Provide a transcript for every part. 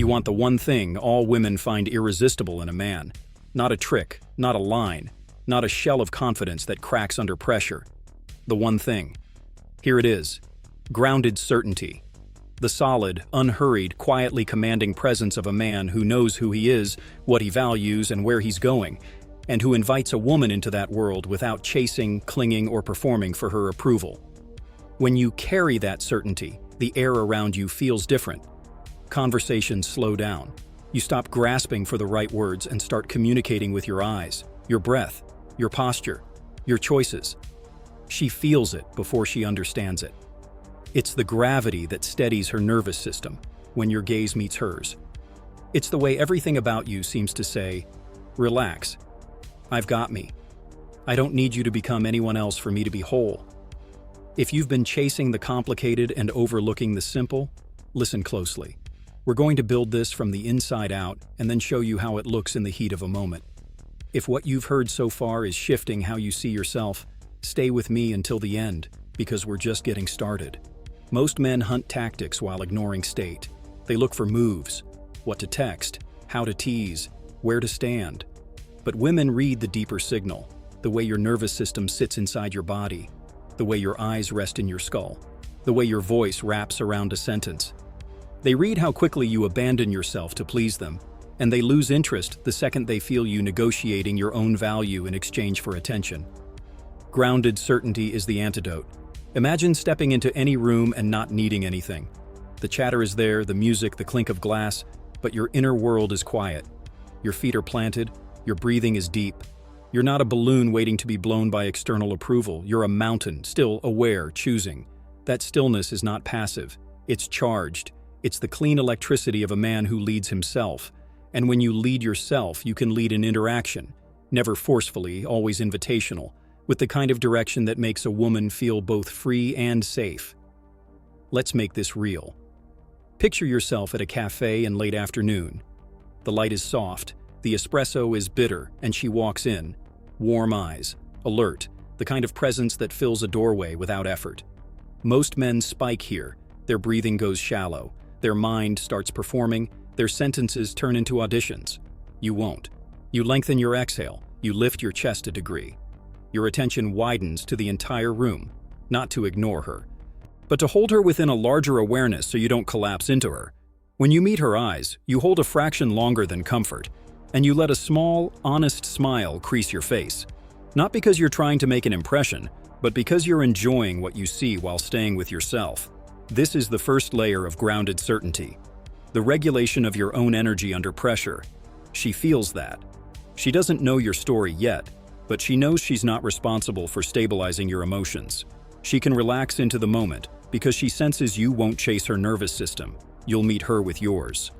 You want the one thing all women find irresistible in a man. Not a trick, not a line, not a shell of confidence that cracks under pressure. The one thing. Here it is. Grounded certainty. The solid, unhurried, quietly commanding presence of a man who knows who he is, what he values, and where he's going, and who invites a woman into that world without chasing, clinging, or performing for her approval. When you carry that certainty, the air around you feels different. Conversations slow down. You stop grasping for the right words and start communicating with your eyes, your breath, your posture, your choices. She feels it before she understands it. It's the gravity that steadies her nervous system when your gaze meets hers. It's the way everything about you seems to say, "Relax. I've got me. I don't need you to become anyone else for me to be whole." If you've been chasing the complicated and overlooking the simple, listen closely. We're going to build this from the inside out and then show you how it looks in the heat of a moment. If what you've heard so far is shifting how you see yourself, stay with me until the end, because we're just getting started. Most men hunt tactics while ignoring state. They look for moves, what to text, how to tease, where to stand. But women read the deeper signal, the way your nervous system sits inside your body, the way your eyes rest in your skull, the way your voice wraps around a sentence. They read how quickly you abandon yourself to please them, and they lose interest the second they feel you negotiating your own value in exchange for attention. Grounded certainty is the antidote. Imagine stepping into any room and not needing anything. The chatter is there, the music, the clink of glass, but your inner world is quiet. Your feet are planted, your breathing is deep. You're not a balloon waiting to be blown by external approval. You're a mountain, still aware, choosing. That stillness is not passive. It's charged. It's the clean electricity of a man who leads himself. And when you lead yourself, you can lead an interaction. Never forcefully, always invitational, with the kind of direction that makes a woman feel both free and safe. Let's make this real. Picture yourself at a cafe in late afternoon. The light is soft, the espresso is bitter, and she walks in. Warm eyes, alert, the kind of presence that fills a doorway without effort. Most men spike here. Their breathing goes shallow. Their mind starts performing. Their sentences turn into auditions. You won't. You lengthen your exhale. You lift your chest a degree. Your attention widens to the entire room, not to ignore her, but to hold her within a larger awareness so you don't collapse into her. When you meet her eyes, you hold a fraction longer than comfort, and you let a small, honest smile crease your face. Not because you're trying to make an impression, but because you're enjoying what you see while staying with yourself. This is the first layer of grounded certainty. The regulation of your own energy under pressure. She feels that. She doesn't know your story yet, but she knows she's not responsible for stabilizing your emotions. She can relax into the moment because she senses you won't chase her nervous system. You'll meet her with yours.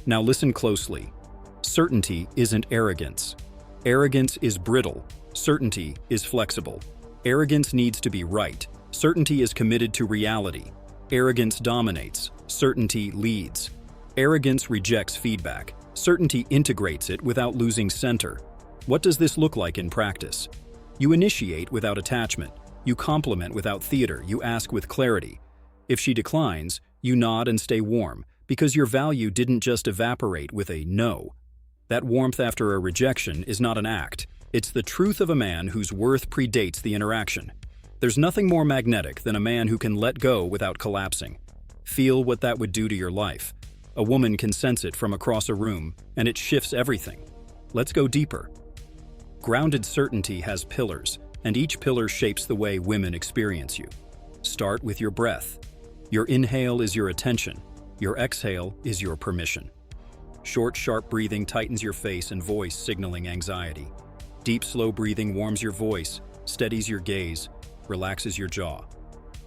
Now listen closely. Certainty isn't arrogance. Arrogance is brittle. Certainty is flexible. Arrogance needs to be right. Certainty is committed to reality. Arrogance dominates. Certainty leads. Arrogance rejects feedback. Certainty integrates it without losing center. What does this look like in practice? You initiate without attachment. You compliment without theater. You ask with clarity. If she declines, you nod and stay warm, because your value didn't just evaporate with a no. That warmth after a rejection is not an act. It's the truth of a man whose worth predates the interaction. There's nothing more magnetic than a man who can let go without collapsing. Feel what that would do to your life. A woman can sense it from across a room, and it shifts everything. Let's go deeper. Grounded certainty has pillars, and each pillar shapes the way women experience you. Start with your breath. Your inhale is your attention. Your exhale is your permission. Short, sharp breathing tightens your face and voice, signaling anxiety. Deep, slow breathing warms your voice, steadies your gaze, relaxes your jaw.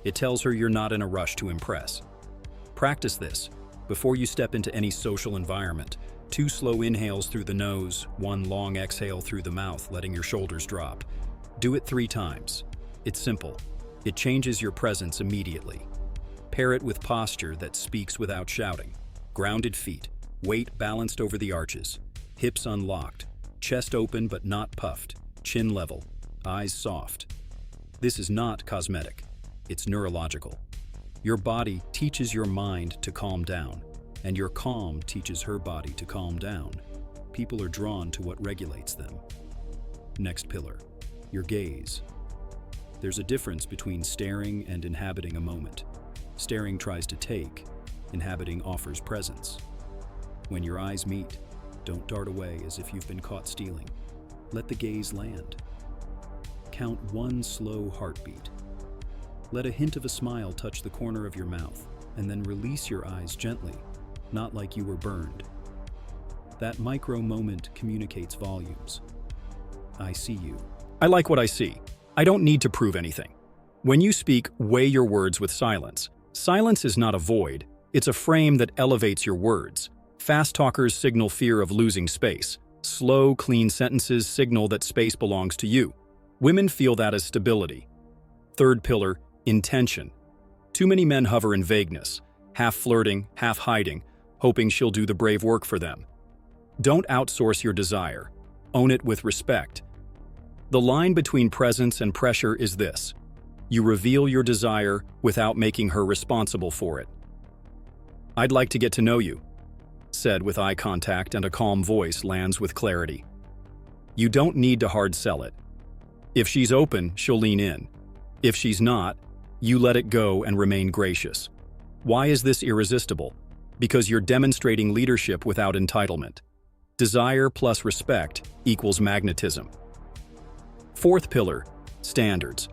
It tells her you're not in a rush to impress. Practice this before you step into any social environment. 2 slow inhales through the nose, 1 long exhale through the mouth, letting your shoulders drop. Do it 3 times. It's simple. It changes your presence immediately. Pair it with posture that speaks without shouting. Grounded feet, weight balanced over the arches, hips unlocked, chest open but not puffed, chin level, eyes soft. This is not cosmetic. It's neurological. Your body teaches your mind to calm down, and your calm teaches her body to calm down. People are drawn to what regulates them. Next pillar, your gaze. There's a difference between staring and inhabiting a moment. Staring tries to take, inhabiting offers presence. When your eyes meet, don't dart away as if you've been caught stealing. Let the gaze land. Count one slow heartbeat. Let a hint of a smile touch the corner of your mouth, and then release your eyes gently, not like you were burned. That micro moment communicates volumes. I see you. I like what I see. I don't need to prove anything. When you speak, weigh your words with silence. Silence is not a void, it's a frame that elevates your words. Fast talkers signal fear of losing space. Slow, clean sentences signal that space belongs to you. Women feel that as stability. Third pillar, intention. Too many men hover in vagueness, half flirting, half hiding, hoping she'll do the brave work for them. Don't outsource your desire. Own it with respect. The line between presence and pressure is this: you reveal your desire without making her responsible for it. I'd like to get to know you, said with eye contact, and a calm voice lands with clarity. You don't need to hard sell it. If she's open, she'll lean in. If she's not, you let it go and remain gracious. Why is this irresistible? Because you're demonstrating leadership without entitlement. Desire plus respect equals magnetism. Fourth pillar, standards.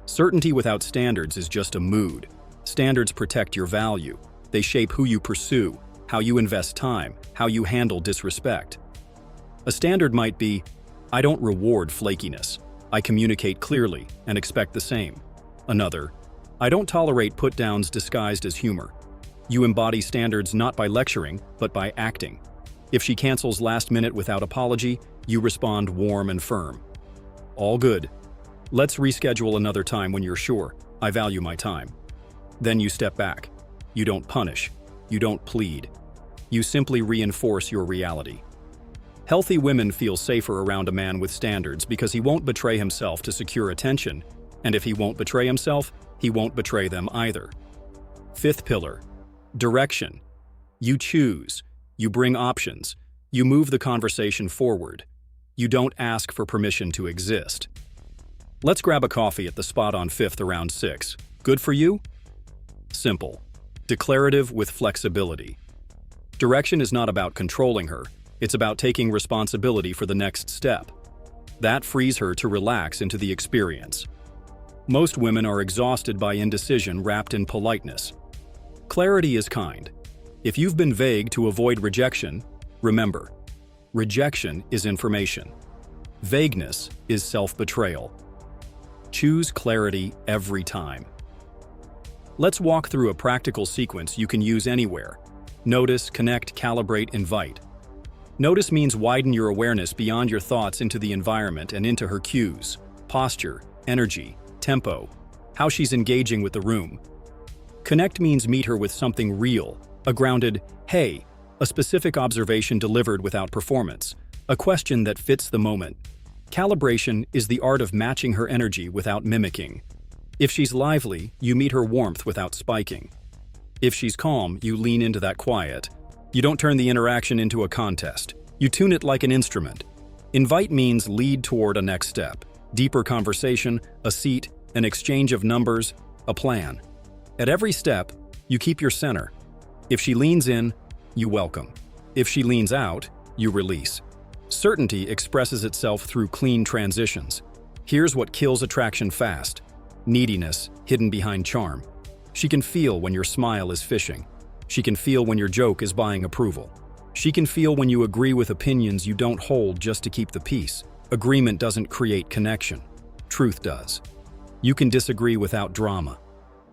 Certainty without standards is just a mood. Standards protect your value. They shape who you pursue, how you invest time, how you handle disrespect. A standard might be, I don't reward flakiness. I communicate clearly and expect the same. Another, I don't tolerate put-downs disguised as humor. You embody standards not by lecturing, but by acting. If she cancels last minute without apology, you respond warm and firm. All good. Let's reschedule another time when you're sure. I value my time. Then you step back. You don't punish. You don't plead. You simply reinforce your reality. Healthy women feel safer around a man with standards because he won't betray himself to secure attention, and if he won't betray himself, he won't betray them either. Fifth pillar, direction. You choose. You bring options. You move the conversation forward. You don't ask for permission to exist. Let's grab a coffee at the spot on 5th around 6. Good for you? Simple. Declarative with flexibility. Direction is not about controlling her. It's about taking responsibility for the next step. That frees her to relax into the experience. Most women are exhausted by indecision wrapped in politeness. Clarity is kind. If you've been vague to avoid rejection, remember, rejection is information. Vagueness is self-betrayal. Choose clarity every time. Let's walk through a practical sequence you can use anywhere. Notice, connect, calibrate, invite. Notice means widen your awareness beyond your thoughts into the environment and into her cues, posture, energy, tempo, how she's engaging with the room. Connect means meet her with something real, a grounded, hey, a specific observation delivered without performance, a question that fits the moment. Calibration is the art of matching her energy without mimicking. If she's lively, you meet her warmth without spiking. If she's calm, you lean into that quiet. You don't turn the interaction into a contest. You tune it like an instrument. Invite means lead toward a next step. Deeper conversation, a seat, an exchange of numbers, a plan. At every step, you keep your center. If she leans in, you welcome. If she leans out, you release. Certainty expresses itself through clean transitions. Here's what kills attraction fast: neediness hidden behind charm. She can feel when your smile is fishing. She can feel when your joke is buying approval. She can feel when you agree with opinions you don't hold just to keep the peace. Agreement doesn't create connection. Truth does. You can disagree without drama.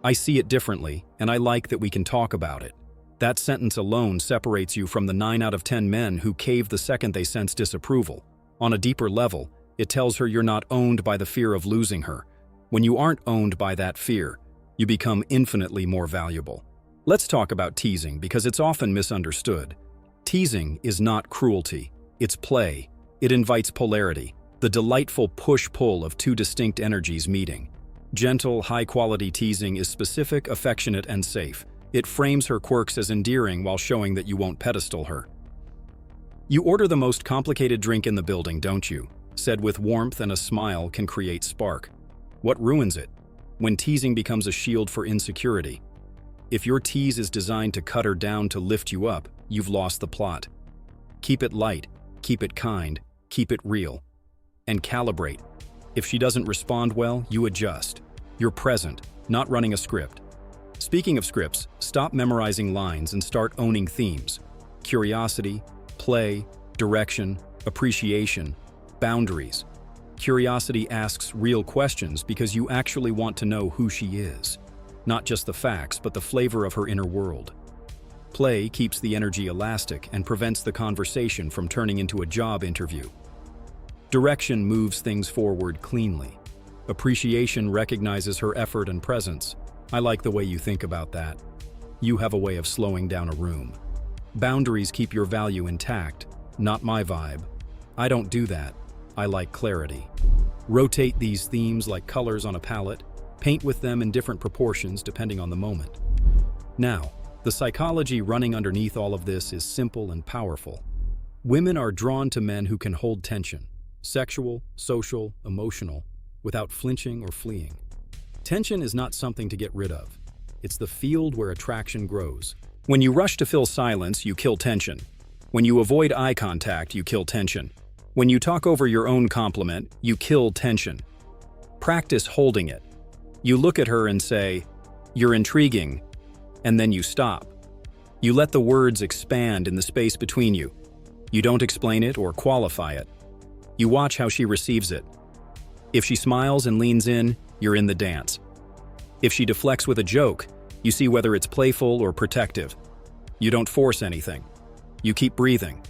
I see it differently, and I like that we can talk about it. That sentence alone separates you from the 9 out of 10 men who cave the second they sense disapproval. On a deeper level, it tells her you're not owned by the fear of losing her. When you aren't owned by that fear, you become infinitely more valuable. Let's talk about teasing because it's often misunderstood. Teasing is not cruelty, it's play. It invites polarity, the delightful push-pull of two distinct energies meeting. Gentle, high-quality teasing is specific, affectionate, and safe. It frames her quirks as endearing while showing that you won't pedestal her. "You order the most complicated drink in the building, don't you?" Said with warmth, and a smile can create spark. What ruins it? When teasing becomes a shield for insecurity. If your tease is designed to cut her down to lift you up, you've lost the plot. Keep it light, keep it kind, keep it real. And calibrate. If she doesn't respond well, you adjust. You're present, not running a script. Speaking of scripts, stop memorizing lines and start owning themes. Curiosity, play, direction, appreciation, boundaries. Curiosity asks real questions because you actually want to know who she is. Not just the facts, but the flavor of her inner world. Play keeps the energy elastic and prevents the conversation from turning into a job interview. Direction moves things forward cleanly. Appreciation recognizes her effort and presence. I like the way you think about that. You have a way of slowing down a room. Boundaries keep your value intact, not my vibe. I don't do that. I like clarity. Rotate these themes like colors on a palette. Paint with them in different proportions depending on the moment. Now, the psychology running underneath all of this is simple and powerful. Women are drawn to men who can hold tension, sexual, social, emotional, without flinching or fleeing. Tension is not something to get rid of. It's the field where attraction grows. When you rush to fill silence, you kill tension. When you avoid eye contact, you kill tension. When you talk over your own compliment, you kill tension. Practice holding it. You look at her and say, "You're intriguing," and then you stop. You let the words expand in the space between you. You don't explain it or qualify it. You watch how she receives it. If she smiles and leans in, you're in the dance. If she deflects with a joke, you see whether it's playful or protective. You don't force anything. You keep breathing.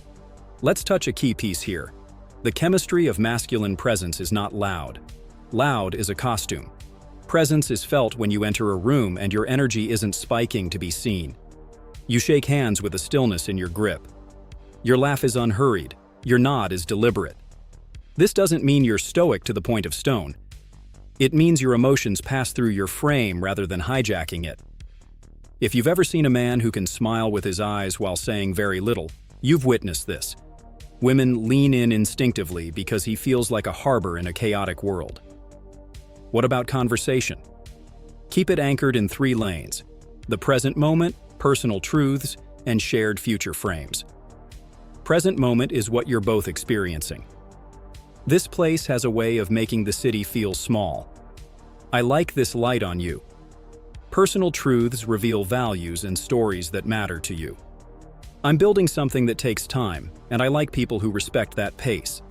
Let's touch a key piece here. The chemistry of masculine presence is not loud. Loud is a costume. Presence is felt when you enter a room and your energy isn't spiking to be seen. You shake hands with a stillness in your grip. Your laugh is unhurried. Your nod is deliberate. This doesn't mean you're stoic to the point of stone. It means your emotions pass through your frame rather than hijacking it. If you've ever seen a man who can smile with his eyes while saying very little, you've witnessed this. Women lean in instinctively because he feels like a harbor in a chaotic world. What about conversation? Keep it anchored in 3 lanes: the present moment, personal truths, and shared future frames. Present moment is what you're both experiencing. This place has a way of making the city feel small. I like this light on you. Personal truths reveal values and stories that matter to you. I'm building something that takes time, and I like people who respect that pace.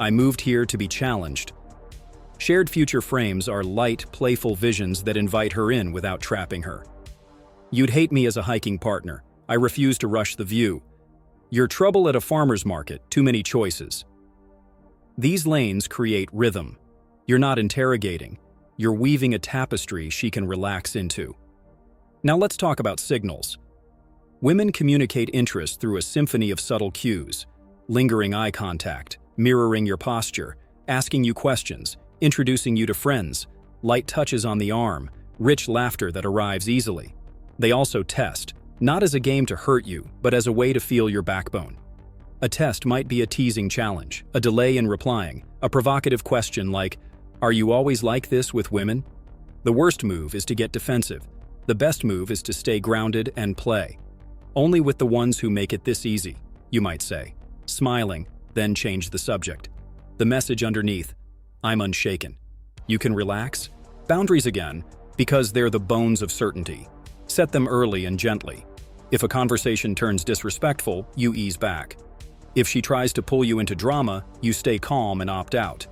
I moved here to be challenged. Shared future frames are light, playful visions that invite her in without trapping her. You'd hate me as a hiking partner. I refuse to rush the view. You're trouble at a farmer's market, too many choices. These lanes create rhythm. You're not interrogating. You're weaving a tapestry she can relax into. Now let's talk about signals. Women communicate interest through a symphony of subtle cues: lingering eye contact, mirroring your posture, asking you questions, introducing you to friends, light touches on the arm, rich laughter that arrives easily. They also test, not as a game to hurt you, but as a way to feel your backbone. A test might be a teasing challenge, a delay in replying, a provocative question like, "Are you always like this with women?" The worst move is to get defensive. The best move is to stay grounded and play. Only with the ones who make it this easy, you might say, smiling, then change the subject. The message underneath: I'm unshaken. You can relax. Boundaries again, because they're the bones of certainty. Set them early and gently. If a conversation turns disrespectful, you ease back. If she tries to pull you into drama, you stay calm and opt out.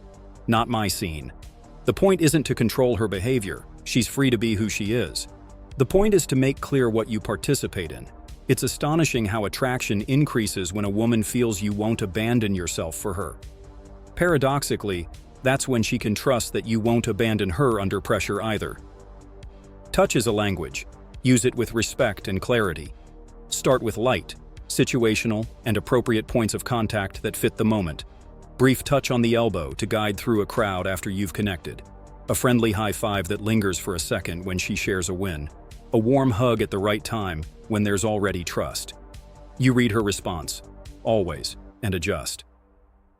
Not my scene. The point isn't to control her behavior. She's free to be who she is. The point is to make clear what you participate in. It's astonishing how attraction increases when a woman feels you won't abandon yourself for her. Paradoxically, that's when she can trust that you won't abandon her under pressure either. Touch is a language. Use it with respect and clarity. Start with light, situational, and appropriate points of contact that fit the moment. Brief touch on the elbow to guide through a crowd after you've connected. A friendly high five that lingers for a second when she shares a win. A warm hug at the right time when there's already trust. You read her response, always, and adjust.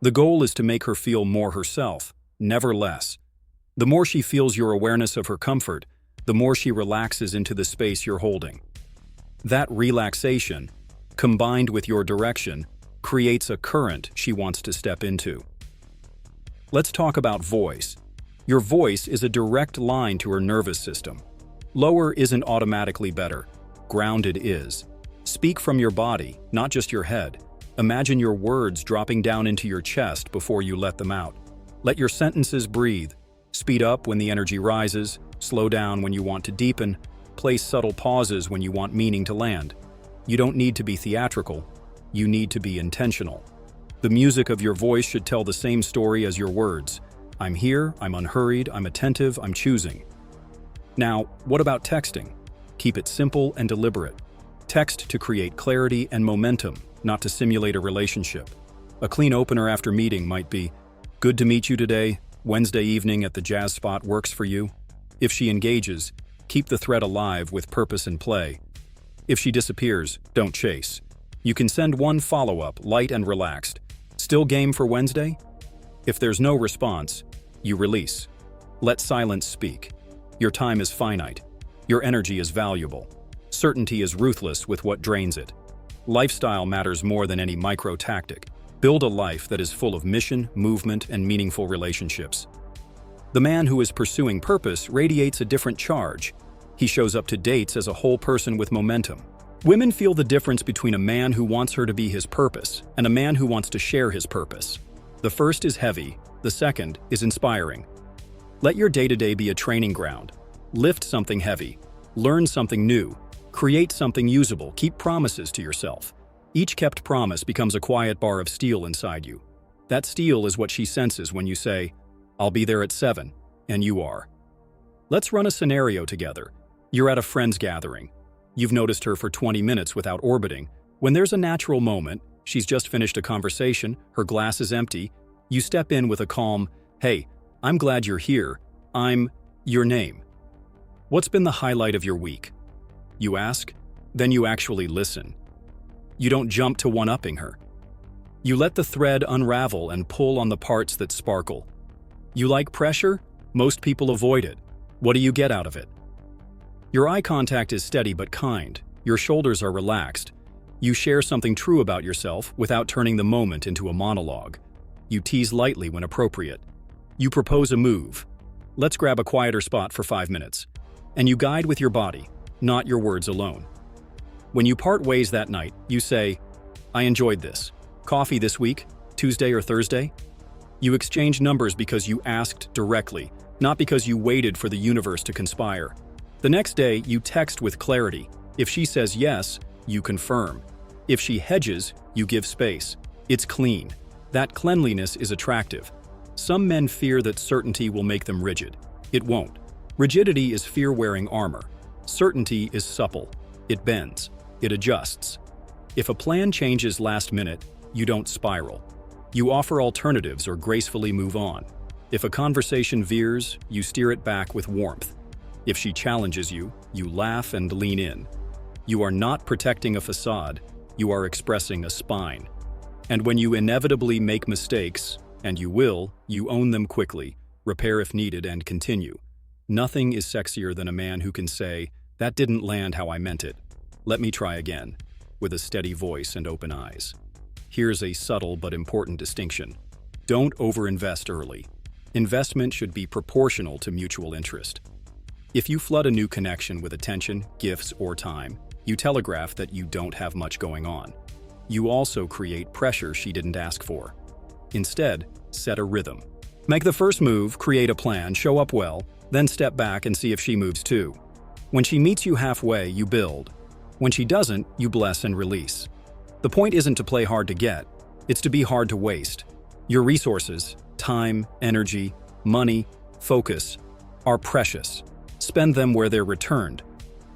The goal is to make her feel more herself, never less. The more she feels your awareness of her comfort, the more she relaxes into the space you're holding. That relaxation, combined with your direction, creates a current she wants to step into. Let's talk about voice. Your voice is a direct line to her nervous system. Lower isn't automatically better. Grounded is. Speak from your body, not just your head. Imagine your words dropping down into your chest before you let them out. Let your sentences breathe. Speed up when the energy rises, slow down when you want to deepen, place subtle pauses when you want meaning to land. You don't need to be theatrical. You need to be intentional. The music of your voice should tell the same story as your words. I'm here, I'm unhurried, I'm attentive, I'm choosing. Now, what about texting? Keep it simple and deliberate. Text to create clarity and momentum, not to simulate a relationship. A clean opener after meeting might be, "Good to meet you today. Wednesday evening at the jazz spot works for you." If she engages, keep the thread alive with purpose and play. If she disappears, don't chase. You can send one follow-up, light and relaxed. Still game for Wednesday? If there's no response, you release. Let silence speak. Your time is finite. Your energy is valuable. Certainty is ruthless with what drains it. Lifestyle matters more than any micro-tactic. Build a life that is full of mission, movement, and meaningful relationships. The man who is pursuing purpose radiates a different charge. He shows up to dates as a whole person with momentum. Women feel the difference between a man who wants her to be his purpose and a man who wants to share his purpose. The first is heavy, the second is inspiring. Let your day-to-day be a training ground. Lift something heavy, learn something new, create something usable, keep promises to yourself. Each kept promise becomes a quiet bar of steel inside you. That steel is what she senses when you say, "I'll be there at 7," and you are. Let's run a scenario together. You're at a friend's gathering. You've noticed her for 20 minutes without orbiting. When there's a natural moment, she's just finished a conversation, her glass is empty, you step in with a calm, "Hey, I'm glad you're here. I'm your name. What's been the highlight of your week?" You ask, then you actually listen. You don't jump to one-upping her. You let the thread unravel and pull on the parts that sparkle. You like pressure? Most people avoid it. What do you get out of it? Your eye contact is steady but kind. Your shoulders are relaxed. You share something true about yourself without turning the moment into a monologue. You tease lightly when appropriate. You propose a move. Let's grab a quieter spot for 5 minutes. And you guide with your body, not your words alone. When you part ways that night, you say, "I enjoyed this. Coffee this week, Tuesday or Thursday?" You exchange numbers because you asked directly, not because you waited for the universe to conspire. The next day, you text with clarity. If she says yes, you confirm. If she hedges, you give space. It's clean. That cleanliness is attractive. Some men fear that certainty will make them rigid. It won't. Rigidity is fear-wearing armor. Certainty is supple. It bends. It adjusts. If a plan changes last minute, you don't spiral. You offer alternatives or gracefully move on. If a conversation veers, you steer it back with warmth. If she challenges you, you laugh and lean in. You are not protecting a facade, you are expressing a spine. And when you inevitably make mistakes, and you will, you own them quickly, repair if needed, and continue. Nothing is sexier than a man who can say, "That didn't land how I meant it. Let me try again," with a steady voice and open eyes. Here's a subtle but important distinction. Don't overinvest early. Investment should be proportional to mutual interest. If you flood a new connection with attention, gifts, or time, you telegraph that you don't have much going on. You also create pressure she didn't ask for. Instead, set a rhythm. Make the first move, create a plan, show up well, then step back and see if she moves too. When she meets you halfway, you build. When she doesn't, you bless and release. The point isn't to play hard to get, it's to be hard to waste. Your resources, time, energy, money, focus, are precious. Spend them where they're returned.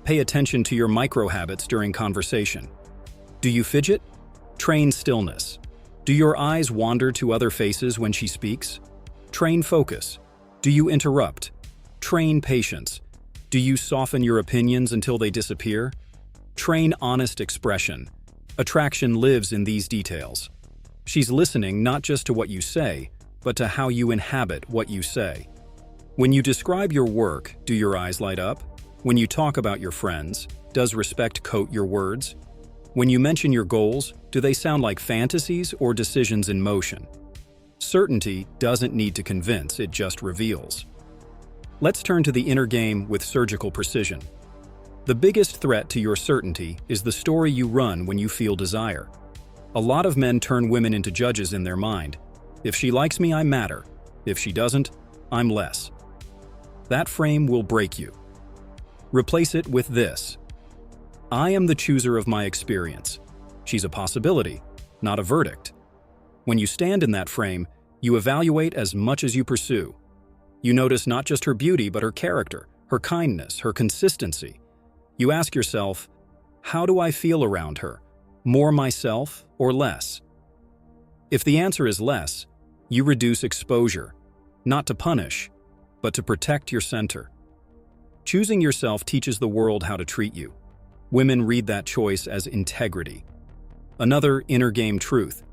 Pay attention to your micro-habits during conversation. Do you fidget? Train stillness. Do your eyes wander to other faces when she speaks? Train focus. Do you interrupt? Train patience. Do Do you soften your opinions until they disappear? Train honest expression. Attraction lives in these details. She's listening not just to what you say, but to how you inhabit what you say. When you describe your work, do your eyes light up? When you talk about your friends, does respect coat your words? When you mention your goals, do they sound like fantasies or decisions in motion? Certainty doesn't need to convince, it just reveals. Let's turn to the inner game with surgical precision. The biggest threat to your certainty is the story you run when you feel desire. A lot of men turn women into judges in their mind. If she likes me, I matter. If she doesn't, I'm less. That frame will break you. Replace it with this: I am the chooser of my experience. She's a possibility, not a verdict. When you stand in that frame, you evaluate as much as you pursue. You notice not just her beauty, but her character, her kindness, her consistency. You ask yourself, how do I feel around her? More myself or less? If the answer is less, you reduce exposure, not to punish, but to protect your center. Choosing yourself teaches the world how to treat you. Women read that choice as integrity. Another inner game truth: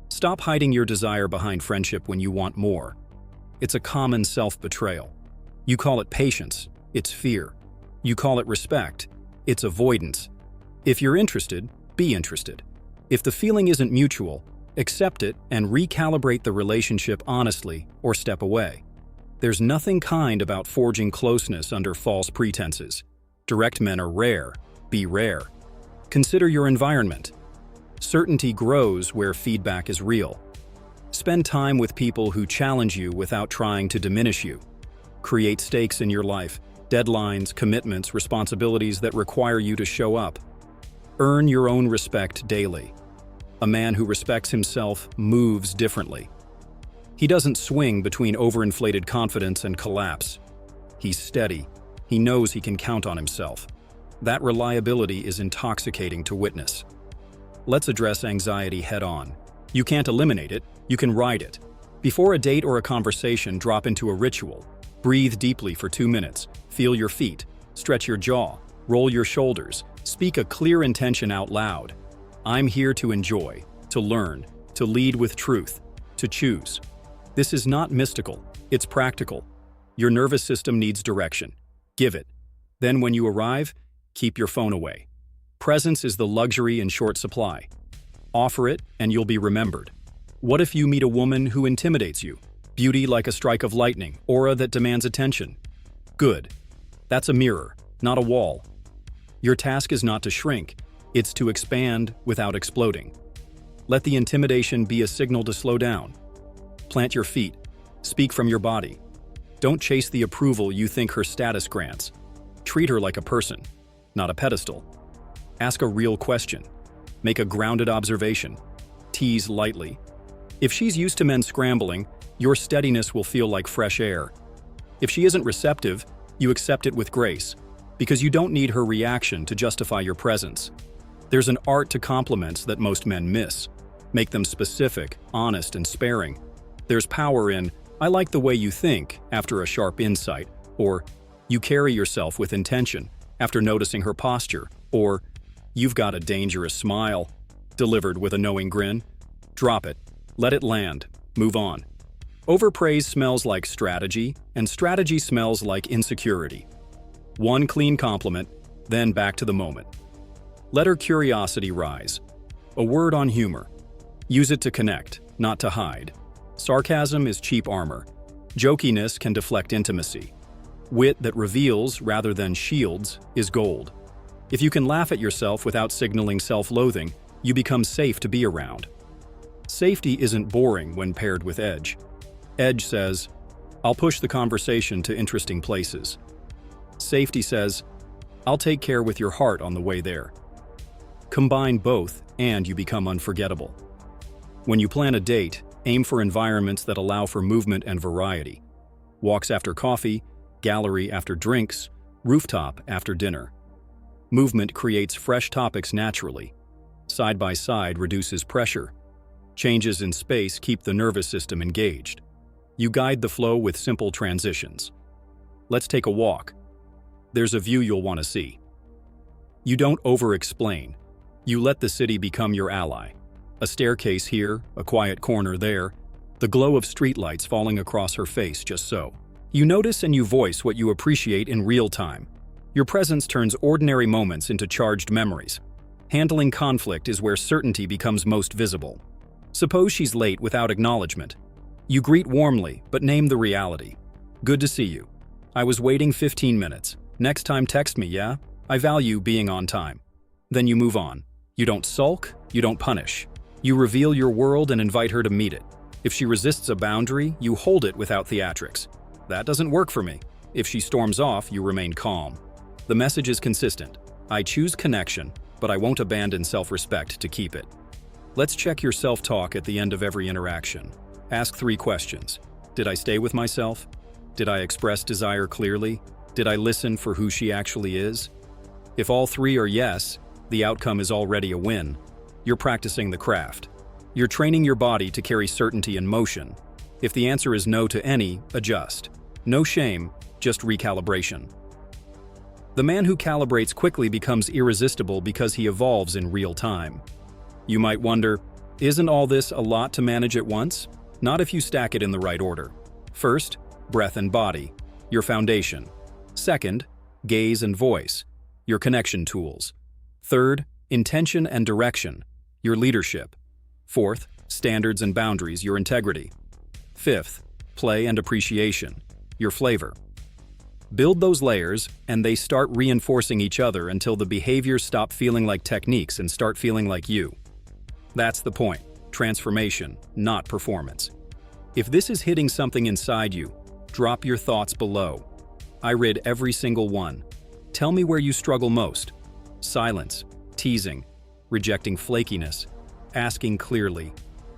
stop hiding your desire behind friendship when you want more. It's a common self-betrayal. You call it patience, it's fear. You call it respect, it's avoidance. If you're interested, be interested. If the feeling isn't mutual, accept it and recalibrate the relationship honestly or step away. There's nothing kind about forging closeness under false pretenses. Direct men are rare. Be rare. Consider your environment. Certainty grows where feedback is real. Spend time with people who challenge you without trying to diminish you. Create stakes in your life, deadlines, commitments, responsibilities that require you to show up. Earn your own respect daily. A man who respects himself moves differently. He doesn't swing between overinflated confidence and collapse. He's steady. He knows he can count on himself. That reliability is intoxicating to witness. Let's address anxiety head-on. You can't eliminate it, you can ride it. Before a date or a conversation, drop into a ritual. Breathe deeply for 2 minutes. Feel your feet. Stretch your jaw. Roll your shoulders. Speak a clear intention out loud. I'm here to enjoy, to learn, to lead with truth, to choose. This is not mystical, it's practical. Your nervous system needs direction. Give it. Then when you arrive, keep your phone away. Presence is the luxury in short supply. Offer it and you'll be remembered. What if you meet a woman who intimidates you? Beauty like a strike of lightning, aura that demands attention. Good. That's a mirror, not a wall. Your task is not to shrink, it's to expand without exploding. Let the intimidation be a signal to slow down. Plant your feet. Speak from your body. Don't chase the approval you think her status grants. Treat her like a person, not a pedestal. Ask a real question. Make a grounded observation. Tease lightly. If she's used to men scrambling, your steadiness will feel like fresh air. If she isn't receptive, you accept it with grace, because you don't need her reaction to justify your presence. There's an art to compliments that most men miss. Make them specific, honest, and sparing. There's power in, I like the way you think, after a sharp insight, or you carry yourself with intention, after noticing her posture, or you've got a dangerous smile, delivered with a knowing grin. Drop it. Let it land. Move on. Overpraise smells like strategy, and strategy smells like insecurity. One clean compliment, then back to the moment. Let her curiosity rise. A word on humor. Use it to connect, not to hide. Sarcasm is cheap armor. Jokiness can deflect intimacy. Wit that reveals rather than shields is gold. If you can laugh at yourself without signaling self-loathing, you become safe to be around. Safety isn't boring when paired with edge. Edge says, I'll push the conversation to interesting places. Safety says, I'll take care with your heart on the way there. Combine both and you become unforgettable. When you plan a date, aim for environments that allow for movement and variety. Walks after coffee, gallery after drinks, rooftop after dinner. Movement creates fresh topics naturally. Side by side reduces pressure. Changes in space keep the nervous system engaged. You guide the flow with simple transitions. Let's take a walk. There's a view you'll want to see. You don't over-explain. You let the city become your ally. A staircase here, a quiet corner there, the glow of streetlights falling across her face just so. You notice and you voice what you appreciate in real time. Your presence turns ordinary moments into charged memories. Handling conflict is where certainty becomes most visible. Suppose she's late without acknowledgement. You greet warmly, but name the reality. Good to see you. I was waiting 15 minutes. Next time text me, yeah? I value being on time. Then you move on. You don't sulk, you don't punish. You reveal your world and invite her to meet it. If she resists a boundary, you hold it without theatrics. That doesn't work for me. If she storms off, you remain calm. The message is consistent. I choose connection, but I won't abandon self-respect to keep it. Let's check your self-talk at the end of every interaction. Ask 3 questions. Did I stay with myself? Did I express desire clearly? Did I listen for who she actually is? If all 3 are yes, the outcome is already a win. You're practicing the craft. You're training your body to carry certainty in motion. If the answer is no to any, adjust. No shame, just recalibration. The man who calibrates quickly becomes irresistible because he evolves in real time. You might wonder, isn't all this a lot to manage at once? Not if you stack it in the right order. First, breath and body, your foundation. Second, gaze and voice, your connection tools. Third, intention and direction, your leadership. Fourth, standards and boundaries, your integrity. Fifth, play and appreciation, your flavor. Build those layers, and they start reinforcing each other until the behaviors stop feeling like techniques and start feeling like you. That's the point. Transformation, not performance. If this is hitting something inside you, drop your thoughts below. I read every single one. Tell me where you struggle most. Silence, teasing, rejecting flakiness, asking clearly,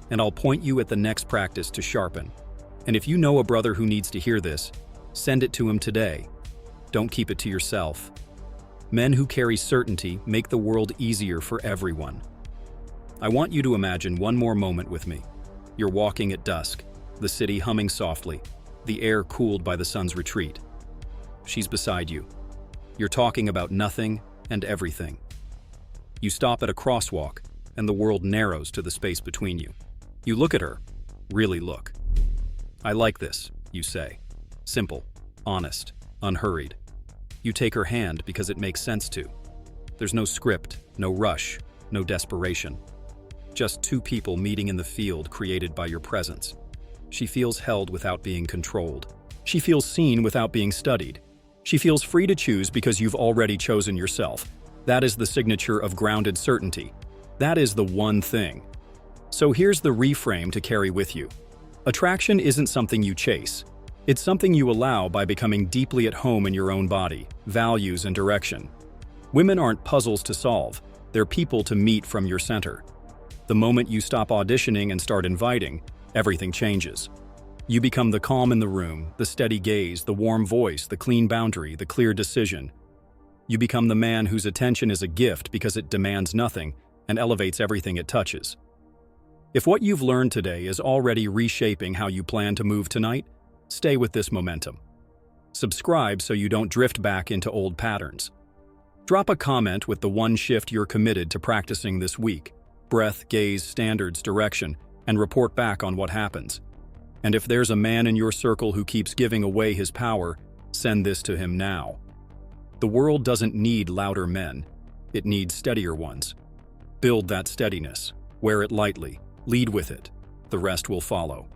and I'll point you at the next practice to sharpen. And if you know a brother who needs to hear this, send it to him today. Don't keep it to yourself. Men who carry certainty make the world easier for everyone. I want you to imagine one more moment with me. You're walking at dusk, the city humming softly, the air cooled by the sun's retreat. She's beside you. You're talking about nothing and everything. You stop at a crosswalk, and the world narrows to the space between you. You look at her. Really look. I like this, you say. Simple, honest, unhurried. You take her hand because it makes sense to. There's no script, no rush, no desperation. Just 2 people meeting in the field created by your presence. She feels held without being controlled. She feels seen without being studied. She feels free to choose because you've already chosen yourself. That is the signature of grounded certainty. That is the one thing. So here's the reframe to carry with you. Attraction isn't something you chase. It's something you allow by becoming deeply at home in your own body, values, and direction. Women aren't puzzles to solve. They're people to meet from your center. The moment you stop auditioning and start inviting, everything changes. You become the calm in the room, the steady gaze, the warm voice, the clean boundary, the clear decision. You become the man whose attention is a gift because it demands nothing and elevates everything it touches. If what you've learned today is already reshaping how you plan to move tonight, stay with this momentum. Subscribe so you don't drift back into old patterns. Drop a comment with the one shift you're committed to practicing this week. Breath, gaze, standards, direction, and report back on what happens. And if there's a man in your circle who keeps giving away his power, send this to him now. The world doesn't need louder men. It needs steadier ones. Build that steadiness. Wear it lightly. Lead with it. The rest will follow.